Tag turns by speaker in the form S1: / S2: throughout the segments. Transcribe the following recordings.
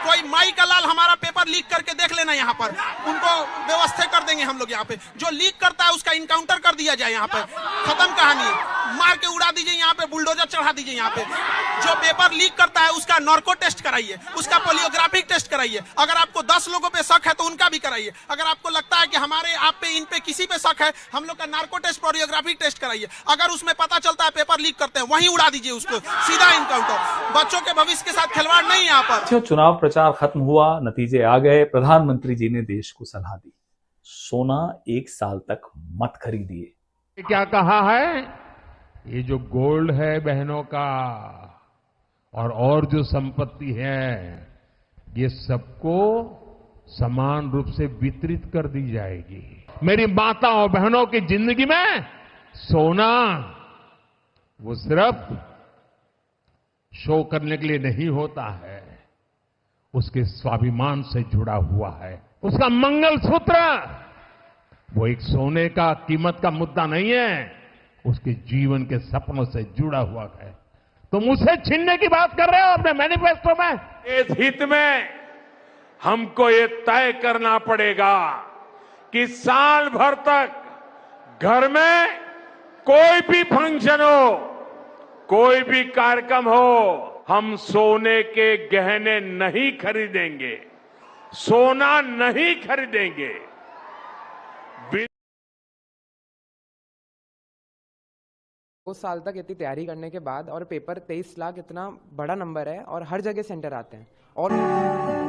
S1: कोई माई का लाल हमारा पेपर लीक करके देख लेना, यहाँ पर उनको व्यवस्था कर देंगे हम लोग। यहाँ पे जो लीक करता है उसका इनकाउंटर कर दिया जाए, यहाँ पे खत्म कहानी, मार के उड़ा दीजिए, यहाँ पे बुलडोजर चढ़ा दीजिए। यहाँ पे जो पेपर लीक करता है उसका नार्को टेस्ट कराइए, उसका पोलियोग्राफिक टेस्ट कराइए। अगर आपको 10 लोगों पे शक है तो उनका भी कराइए। अगर आपको लगता है कि हमारे आप पे इन पे किसी पे शक है, हम लोग का नार्को टेस्ट पोलियोग्राफिक टेस्ट कराइए। अगर उसमें पता चलता है पेपर लीक करते हैं, वहीं उड़ा दीजिए उसको, सीधा इनकाउंटर। बच्चों के भविष्य के साथ खिलवाड़ नहीं यहाँ पर।
S2: चुनाव प्रचार खत्म हुआ, नतीजे आ गए। प्रधानमंत्री जी ने देश को सलाह दी, सोना 1 साल तक मत खरीदिए।
S3: क्या कहा है, ये जो गोल्ड है बहनों का और जो संपत्ति है, ये सबको समान रूप से वितरित कर दी जाएगी। मेरी माता और बहनों की जिंदगी में सोना वो सिर्फ शो करने के लिए नहीं होता है, उसके स्वाभिमान से जुड़ा हुआ है। उसका मंगलसूत्र वो एक सोने का कीमत का मुद्दा नहीं है, उसके जीवन के सपनों से जुड़ा हुआ है। तुम उसे छीनने की बात कर रहे हो अपने मैनिफेस्टो में।
S4: इस हित में हमको ये तय करना पड़ेगा कि साल भर तक घर में कोई भी फंक्शन हो, कोई भी कार्यक्रम हो, हम सोने के गहने नहीं खरीदेंगे, सोना नहीं खरीदेंगे।
S5: 2 साल तक इतनी तैयारी करने के बाद और पेपर 23 लाख इतना बड़ा नंबर है और हर जगह सेंटर आते हैं। और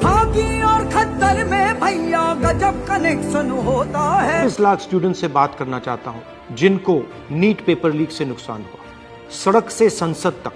S6: हॉकी और खत्तर में भैया गजब कनेक्शन होता है।
S7: 30 लाख स्टूडेंट से बात करना चाहता हूं जिनको नीट पेपर लीक से नुकसान हुआ। सड़क से संसद तक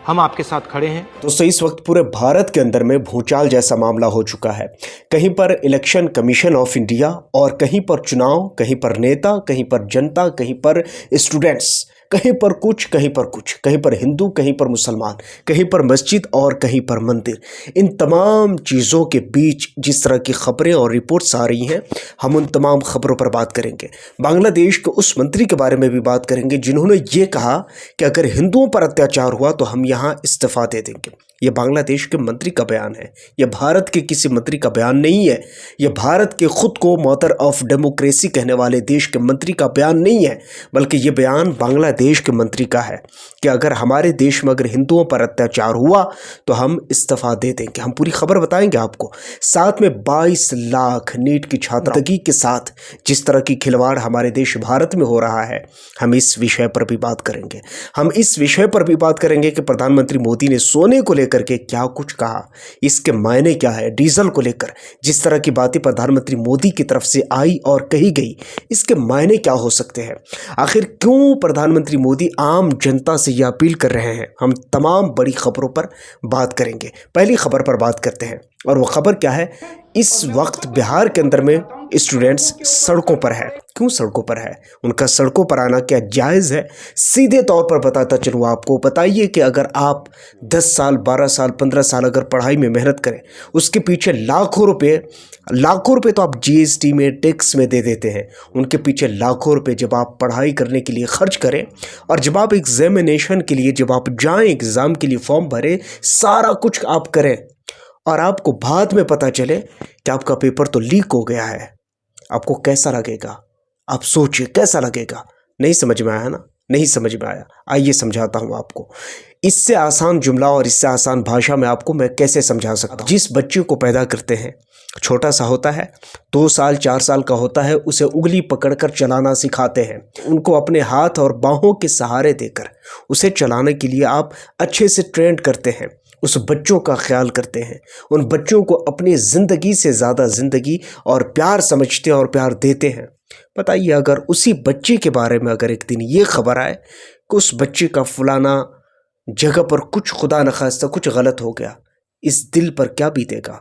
S7: हम आपके साथ खड़े हैं।
S8: दोस्तों, इस वक्त पूरे भारत के अंदर में भूचाल जैसा मामला हो चुका है। कहीं पर इलेक्शन कमीशन ऑफ इंडिया और कहीं पर चुनाव, कहीं पर नेता, कहीं पर जनता, कहीं पर स्टूडेंट्स, कहीं पर कुछ, कहीं पर कुछ, कहीं पर हिंदू, कहीं पर मुसलमान, कहीं पर मस्जिद और कहीं पर मंदिर। इन तमाम चीज़ों के बीच जिस तरह की खबरें और रिपोर्ट्स आ रही हैं, हम उन तमाम खबरों पर बात करेंगे। बांग्लादेश के उस मंत्री के बारे में भी बात करेंगे जिन्होंने ये कहा कि अगर हिंदुओं पर अत्याचार हुआ तो हम यहाँ इस्तीफा दे देंगे। ये बांग्लादेश के मंत्री का बयान है, यह भारत के किसी मंत्री का बयान नहीं है। यह भारत के खुद को मदर ऑफ डेमोक्रेसी कहने वाले देश के मंत्री का बयान नहीं है, बल्कि यह बयान बांग्लादेश के मंत्री का है कि अगर हमारे देश में अगर हिंदुओं पर अत्याचार हुआ तो हम इस्तीफा दे देंगे। हम पूरी खबर बताएंगे आपको। साथ में 22 लाख नीट की छात्रगी के साथ जिस तरह की खिलवाड़ हमारे देश भारत में हो रहा है, हम इस विषय पर भी बात करेंगे। हम इस विषय पर भी बात करेंगे कि प्रधानमंत्री मोदी ने सोने को करके क्या कुछ कहा, इसके मायने क्या है। डीजल को लेकर जिस तरह की बातें प्रधानमंत्री मोदी की तरफ से आई और कही गई, इसके मायने क्या हो सकते हैं। आखिर क्यों प्रधानमंत्री मोदी आम जनता से यह अपील कर रहे हैं, हम तमाम बड़ी खबरों पर बात करेंगे। पहली खबर पर बात करते हैं और वो खबर क्या है, इस वक्त बिहार के अंदर में स्टूडेंट्स सड़कों पर है। क्यों सड़कों पर है, उनका सड़कों पर आना क्या जायज़ है? सीधे तौर पर बताता चलूँ आपको। बताइए कि अगर आप 10 साल, 12 साल, 15 साल अगर पढ़ाई में मेहनत करें, उसके पीछे लाखों रुपए तो आप जीएसटी में, टैक्स में दे देते हैं। उनके पीछे लाखों रुपए जब आप पढ़ाई करने के लिए खर्च करें और जब आप एग्जामिनेशन के लिए, जब आप जाएं एग्ज़ाम के लिए फॉर्म भरें, सारा कुछ आप करें और आपको बाद में पता चले कि आपका पेपर तो लीक हो गया है, आपको कैसा लगेगा? आप सोचिए कैसा लगेगा। नहीं समझ में आया ना? नहीं समझ में आया? आइए समझाता हूँ आपको। इससे आसान जुमला और इससे आसान भाषा में आपको मैं कैसे समझा सकता हूँ। जिस बच्चे को पैदा करते हैं, छोटा सा होता है, 2 साल 4 साल का होता है, उसे उंगली पकड़कर चलाना सिखाते हैं। उनको अपने हाथ और बाहों के सहारे देकर उसे चलाने के लिए आप अच्छे से ट्रेन करते हैं। उस बच्चों का ख्याल करते हैं, उन बच्चों को अपनी ज़िंदगी से ज़्यादा ज़िंदगी और प्यार समझते हैं और प्यार देते हैं। बताइए, अगर उसी बच्चे के बारे में अगर एक दिन ये खबर आए कि उस बच्चे का फलाना जगह पर कुछ खुदा न खास्ता कुछ गलत हो गया, इस दिल पर क्या बीतेगा?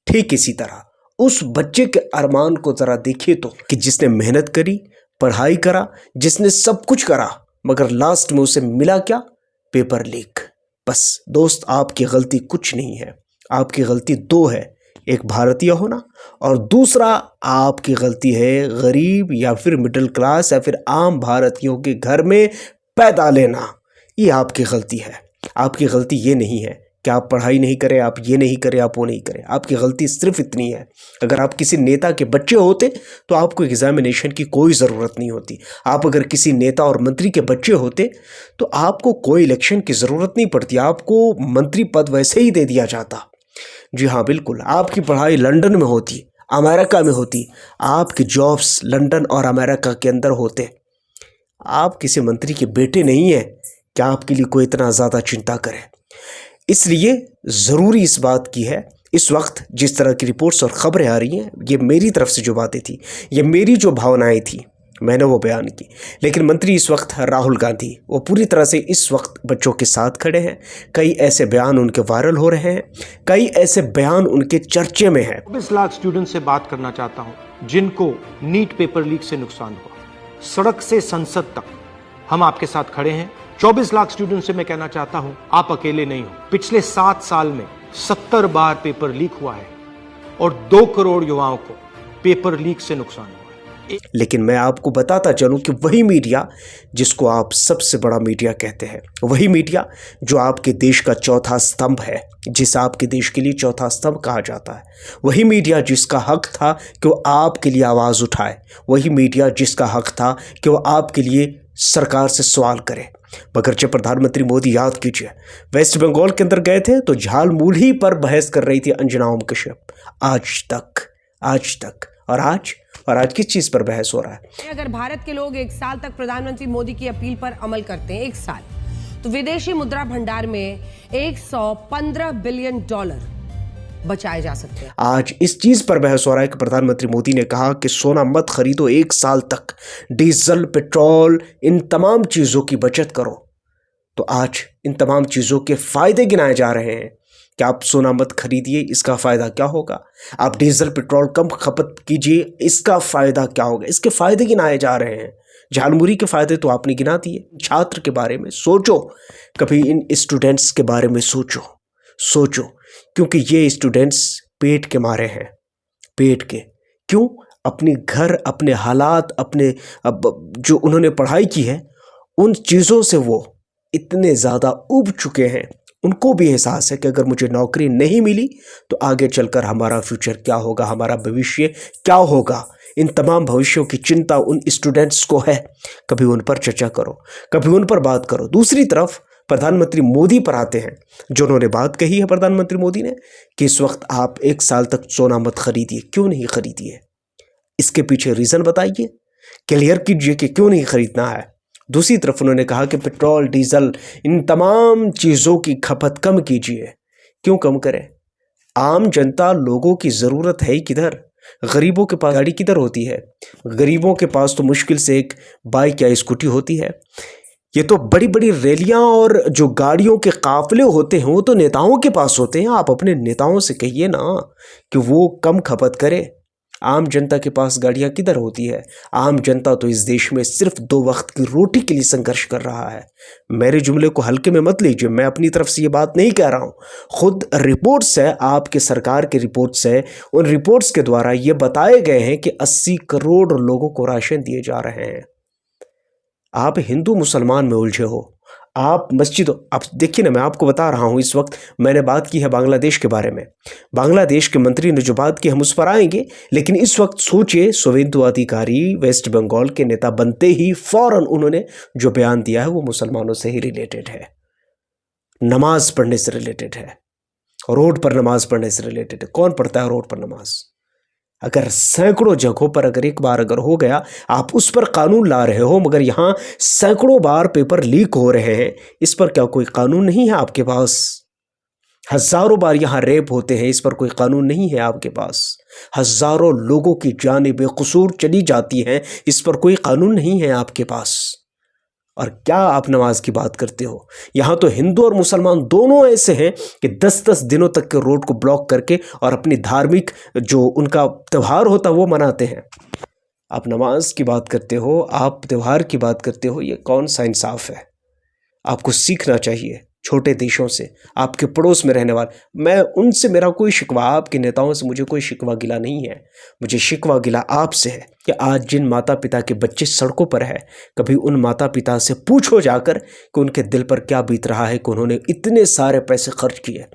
S8: ठीक इसी तरह उस बच्चे के अरमान को ज़रा देखिए तो, कि जिसने मेहनत करी, पढ़ाई करा, जिसने सब कुछ करा, मगर लास्ट में उसे मिला क्या? Paper leak. बस दोस्त, आपकी गलती कुछ नहीं है, आपकी गलती 2 है। एक भारतीय होना और दूसरा आपकी गलती है गरीब या फिर मिडिल क्लास या फिर आम भारतीयों के घर में पैदा लेना। ये आपकी गलती है। आपकी गलती ये नहीं है कि आप पढ़ाई नहीं करें, आप ये नहीं करें, आप वो नहीं करें। आपकी गलती सिर्फ इतनी है, अगर आप किसी नेता के बच्चे होते तो आपको एग्जामिनेशन की कोई ज़रूरत नहीं होती। आप अगर किसी नेता और मंत्री के बच्चे होते तो आपको कोई इलेक्शन की ज़रूरत नहीं पड़ती, आपको मंत्री पद वैसे ही दे दिया जाता। जी हाँ, बिल्कुल, आपकी पढ़ाई लंदन में होती, अमेरिका में होती, आपके जॉब्स लंदन और अमेरिका के अंदर होते। आप किसी मंत्री के बेटे नहीं हैं कि आपके लिए कोई इतना ज़्यादा चिंता करे। इसलिए ज़रूरी इस बात की है, इस वक्त जिस तरह की रिपोर्ट्स और ख़बरें आ रही हैं, ये मेरी तरफ से जो बातें थी, ये मेरी जो भावनाएं थी, मैंने वो बयान की। लेकिन मंत्री इस वक्त राहुल गांधी, वो पूरी तरह से इस वक्त बच्चों के साथ खड़े हैं। कई ऐसे बयान उनके वायरल हो रहे हैं, कई ऐसे बयान उनके चर्चे में हैं।
S7: 24 लाख स्टूडेंट से बात करना चाहता हूं जिनको नीट पेपर लीक से नुकसान हुआ। सड़क से संसद तक हम आपके साथ खड़े हैं। 24 लाख स्टूडेंट से मैं कहना चाहता हूं, आप अकेले नहीं हो। पिछले 7 साल में 70 बार पेपर लीक हुआ है और 2 करोड़ युवाओं को पेपर लीक से नुकसान हुआ है।
S8: लेकिन मैं आपको बताता चलूं कि वही मीडिया जिसको आप सबसे बड़ा मीडिया कहते हैं, वही मीडिया जो आपके देश का चौथा स्तंभ है, जिस आपके देश के लिए चौथा स्तंभ कहा जाता है, वही मीडिया जिसका हक था कि वो आपके लिए आवाज़ उठाए, वही मीडिया जिसका हक था कि वो आपके लिए सरकार से सवाल करे। मगर जब प्रधानमंत्री मोदी, याद कीजिए, वेस्ट बंगाल के अंदर गए थे तो झालमुल ही पर बहस कर रही थी अंजना ओम कश्यप। आज तक और आज किस चीज़ पर बहस हो रहा है?
S9: अगर भारत के लोग 1 साल तक प्रधानमंत्री मोदी की अपील पर अमल करते हैं, 1 साल, तो विदेशी मुद्रा भंडार में $115 बिलियन बचाए जा सकते हैं।
S8: आज इस चीज़ पर बहस हो रहा है कि प्रधानमंत्री मोदी ने कहा कि सोना मत खरीदो, 1 साल तक डीजल, पेट्रोल, इन तमाम चीज़ों की बचत करो। तो आज इन तमाम चीज़ों के फ़ायदे गिनाए जा रहे हैं कि आप सोना मत खरीदिए, इसका फ़ायदा क्या होगा। आप डीजल पेट्रोल कम खपत कीजिए, इसका फ़ायदा क्या होगा। इसके फ़ायदे गिनाए जा रहे हैं। झालमुरी के फ़ायदे तो आपने गिना दिए। छात्र के बारे में सोचो, कभी इन स्टूडेंट्स के बारे में सोचो, क्योंकि ये स्टूडेंट्स पेट के मारे हैं। पेट के क्यों? अपने घर, अपने हालात, अपने जो उन्होंने पढ़ाई की है, उन चीज़ों से वो इतने ज़्यादा उब चुके हैं। उनको भी एहसास है कि अगर मुझे नौकरी नहीं मिली तो आगे चलकर हमारा फ्यूचर क्या होगा, हमारा भविष्य क्या होगा। इन तमाम भविष्यों की चिंता उन स्टूडेंट्स को है। कभी उन पर चर्चा करो, कभी उन पर बात करो। दूसरी तरफ प्रधानमंत्री मोदी पर आते हैं, जो उन्होंने बात कही है प्रधानमंत्री मोदी ने कि इस वक्त आप 1 साल तक सोना मत खरीदिए। क्यों नहीं खरीदिए? इसके पीछे रीज़न बताइए, क्लियर कीजिए कि क्यों नहीं खरीदना है। दूसरी तरफ उन्होंने कहा कि पेट्रोल, डीजल, इन तमाम चीज़ों की खपत कम कीजिए। क्यों कम करें? आम जनता, लोगों की ज़रूरत है ही किधर? गरीबों के पास गाड़ी किधर होती है? गरीबों के पास तो मुश्किल से एक बाइक या स्कूटी होती है। ये तो बड़ी बड़ी रैलियां और जो गाड़ियों के काफिले होते हैं वो तो नेताओं के पास होते हैं। आप अपने नेताओं से कहिए ना कि वो कम खपत करे। आम जनता के पास गाड़ियां किधर होती है? आम जनता तो इस देश में सिर्फ 2 वक्त की रोटी के लिए संघर्ष कर रहा है। मेरे जुमले को हल्के में मत लीजिए, मैं अपनी तरफ से ये बात नहीं कह रहा हूँ। खुद रिपोर्ट्स है, आपके सरकार के रिपोर्ट्स है, उन रिपोर्ट्स के द्वारा ये बताए गए हैं कि 80 करोड़ लोगों को राशन दिए जा रहे हैं। आप हिंदू मुसलमान में उलझे हो, आप मस्जिद, आप देखिए ना, मैं आपको बता रहा हूँ। इस वक्त मैंने बात की है बांग्लादेश के बारे में। बांग्लादेश के मंत्री ने जो बात की, हम उस पर आएंगे, लेकिन इस वक्त सोचिए, शुवेंदु अधिकारी वेस्ट बंगाल के नेता बनते ही फौरन उन्होंने जो बयान दिया है वो मुसलमानों से ही रिलेटेड है, नमाज पढ़ने से रिलेटेड है, रोड पर नमाज पढ़ने से रिलेटेड है। कौन पढ़ता है रोड पर नमाज? अगर सैकड़ों जगहों पर अगर एक बार अगर हो गया, आप उस पर कानून ला रहे हो, मगर यहाँ सैकड़ों बार पेपर लीक हो रहे हैं, इस पर क्या कोई कानून नहीं है आपके पास? हजारों बार यहाँ रेप होते हैं, इस पर कोई कानून नहीं है आपके पास? हजारों लोगों की जानें बेकसूर चली जाती हैं, इस पर कोई कानून नहीं है आपके पास? और क्या आप नमाज की बात करते हो? यहाँ तो हिंदू और मुसलमान दोनों ऐसे हैं कि 10-10 दिनों तक के रोड को ब्लॉक करके और अपनी धार्मिक जो उनका त्यौहार होता है वो मनाते हैं। आप नमाज की बात करते हो, आप त्यौहार की बात करते हो, ये कौन सा इंसाफ है? आपको सीखना चाहिए। छोटे देशों से, आपके पड़ोस में रहने वाले, मैं उनसे मेरा कोई शिकवा, आपके नेताओं से मुझे कोई शिकवा गिला नहीं है। मुझे शिकवा गिला आपसे है कि आज जिन माता पिता के बच्चे सड़कों पर है, कभी उन माता पिता से पूछो जाकर कि उनके दिल पर क्या बीत रहा है कि उन्होंने इतने सारे पैसे खर्च किए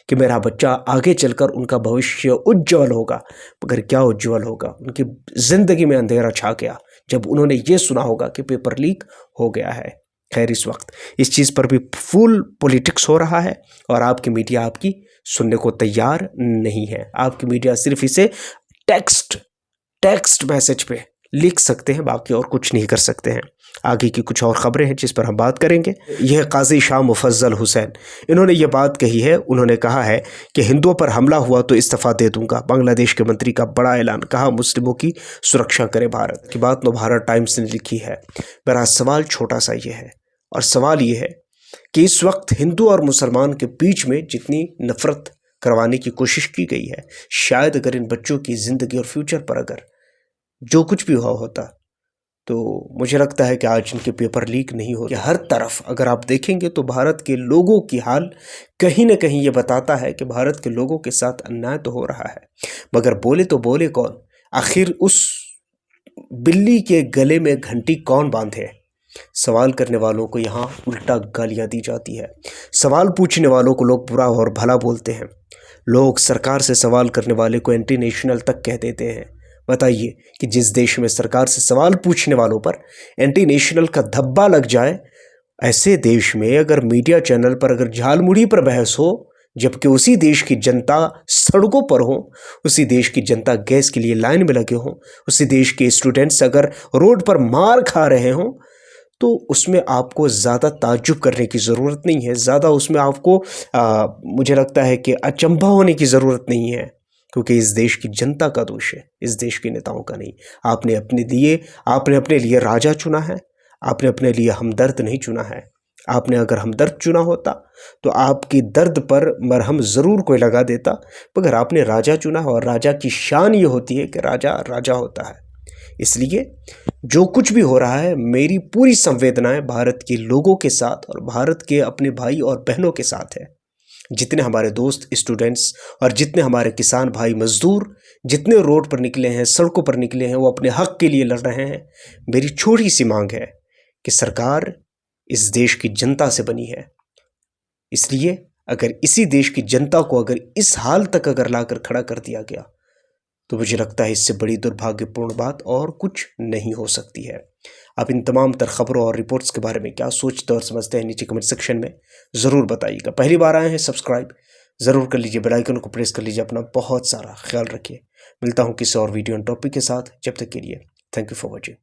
S8: कि मेरा बच्चा आगे चलकर उनका भविष्य उज्जवल होगा। मगर क्या उज्जवल होगा, उनकी ज़िंदगी में अंधेरा छा गया जब उन्होंने ये सुना होगा कि पेपर लीक हो गया है। खैर, इस वक्त इस चीज़ पर भी फुल पॉलिटिक्स हो रहा है और आपकी मीडिया आपकी सुनने को तैयार नहीं है। आपकी मीडिया सिर्फ इसे टेक्स्ट मैसेज पे लिख सकते हैं, बाकी और कुछ नहीं कर सकते हैं। आगे की कुछ और खबरें हैं जिस पर हम बात करेंगे। यह काजी शाह मुफज्जल हुसैन, इन्होंने ये बात कही है। उन्होंने कहा है कि हिंदुओं पर हमला हुआ तो इस्तीफा दे दूंगा। बांग्लादेश के मंत्री का बड़ा ऐलान, कहा मुस्लिमों की सुरक्षा करे भारत। की बात नवभारत टाइम्स ने लिखी है। मेरा सवाल छोटा सा ये है, और सवाल ये है कि इस वक्त हिंदू और मुसलमान के बीच में जितनी नफरत करवाने की कोशिश की गई है, शायद अगर इन बच्चों की ज़िंदगी और फ्यूचर पर अगर जो कुछ भी हुआ होता तो मुझे लगता है कि आज इनके पेपर लीक नहीं हो। हर तरफ अगर आप देखेंगे तो भारत के लोगों की हाल कहीं ना कहीं ये बताता है कि भारत के लोगों के साथ अन्याय तो हो रहा है, मगर बोले तो बोले कौन? आखिर उस बिल्ली के गले में घंटी कौन बांधे? सवाल करने वालों को यहाँ उल्टा गालियाँ दी जाती है। सवाल पूछने वालों को लोग बुरा और भला बोलते हैं। लोग सरकार से सवाल करने वाले को एंटी नेशनल तक कह देते हैं। बताइए कि जिस देश में सरकार से सवाल पूछने वालों पर एंटी नेशनल का धब्बा लग जाए, ऐसे देश में अगर मीडिया चैनल पर अगर झालमुड़ी पर बहस हो, जबकि उसी देश की जनता सड़कों पर हो, उसी देश की जनता गैस के लिए लाइन में लगे हों, उसी देश के स्टूडेंट्स अगर रोड पर मार खा रहे हों, तो उसमें आपको ज़्यादा ताज्जुब करने की ज़रूरत नहीं है। ज़्यादा उसमें आपको मुझे लगता है कि अचंभा होने की ज़रूरत नहीं है, क्योंकि इस देश की जनता का दोष है, इस देश के नेताओं का नहीं। आपने अपने लिए राजा चुना है, आपने अपने लिए हमदर्द नहीं चुना है। आपने अगर हमदर्द चुना होता तो आपकी दर्द पर मरहम ज़रूर कोई लगा देता, मगर आपने राजा चुना है और राजा की शान ये होती है कि राजा राजा होता है। इसलिए जो कुछ भी हो रहा है, मेरी पूरी संवेदनाएं भारत के लोगों के साथ और भारत के अपने भाई और बहनों के साथ है। जितने हमारे दोस्त स्टूडेंट्स और जितने हमारे किसान भाई मजदूर जितने रोड पर निकले हैं, सड़कों पर निकले हैं, वो अपने हक के लिए लड़ रहे हैं। मेरी छोटी सी मांग है कि सरकार इस देश की जनता से बनी है, इसलिए अगर इसी देश की जनता को अगर इस हाल तक अगर लाकर खड़ा कर दिया गया तो मुझे लगता है इससे बड़ी दुर्भाग्यपूर्ण बात और कुछ नहीं हो सकती है। आप इन तमाम तर खबरों और रिपोर्ट्स के बारे में क्या सोचते और समझते हैं, नीचे कमेंट सेक्शन में ज़रूर बताइएगा। पहली बार आए हैं, सब्सक्राइब ज़रूर कर लीजिए, बेल आइकन को प्रेस कर लीजिए। अपना बहुत सारा ख्याल रखिए। मिलता हूँ किसी और वीडियो एंड टॉपिक के साथ। जब तक के लिए थैंक यू फॉर वॉचिंग।